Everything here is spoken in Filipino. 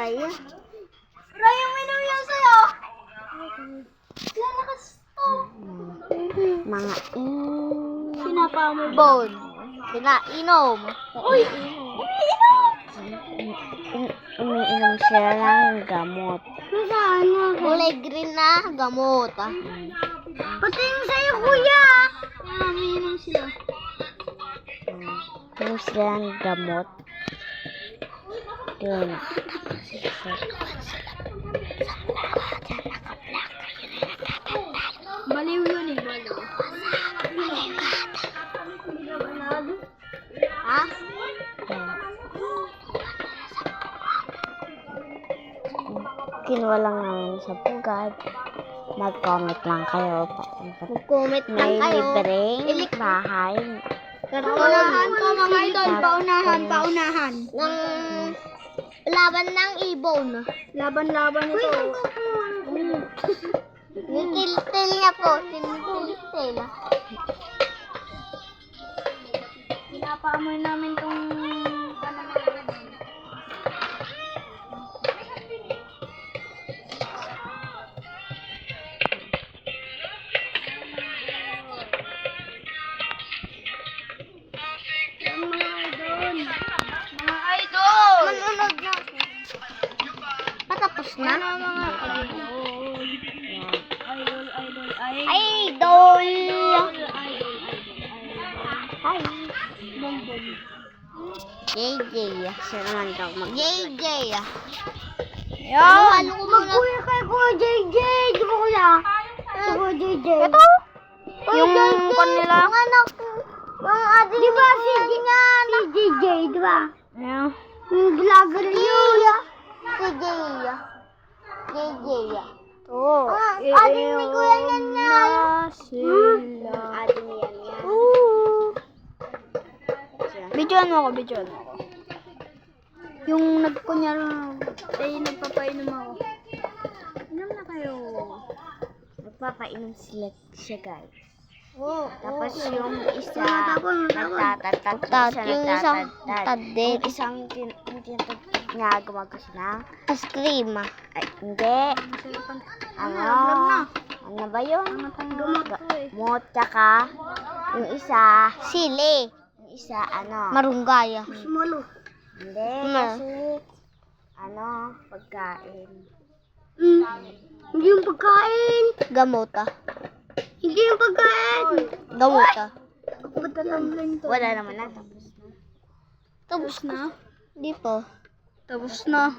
Raya. Raya, may nangyari sa'yo. Lalakas to. Mga Sinapa mo. Bone. Pinainom. Uy! Umiinom sila ng gamot. Kulay green na gamot. Pati yung sa'yo, kuya. Umiinom sila. Umiinom sila ng gamot. Yun. Baliw yun eh, baliw. Ha? Kinuha lang namin sa pugad. Mag-comment lang kayo. Mag-comment lang May kayo. libreng bahay. Paunahan pa mga idol. Paunahan. Ng laban ng ibon. Laban-laban ito. Nitil-til niya po. Tinitil-til. Pinapaamoy namin tong ano na yan. Mga idol! Manunod na. Patapos na? Idol! Hi. JJ. Siya naman daw mag JJ. Yan! Magkuya kay Kuya JJ. Di ba kuya? Si Kuya JJ. Ito? Yung kanila? Yung anak. Yung ate. Di ba si JJ, di ba? Ayan. Yung vlogger yun. Si JJ. JJ. Oo. Ate ni Kuya yan yan. Sila. Ate niya yan. Bidyoan mo ako, bidyoan mo ako. Yung nagkunyari, nagpapainom ako. Inom na kayo. Nagpapainom siya guys. Oo. Tapos yung isa nagtatatad. Yung isang tadit. Yung isang niya gumagawa siya ng ice cream. Ay, hindi. Ano ba yun? Gamot, tsaka yung isa sili. Yung isa marunggay. Sumalo. Hindi, kasi pagkain. Hindi yung pagkain. Gamot Hindi yung pagkain. Gamot Ba't tatamlan to? Wala naman na, tapos na. Tapos na? Hindi po. Tapos na.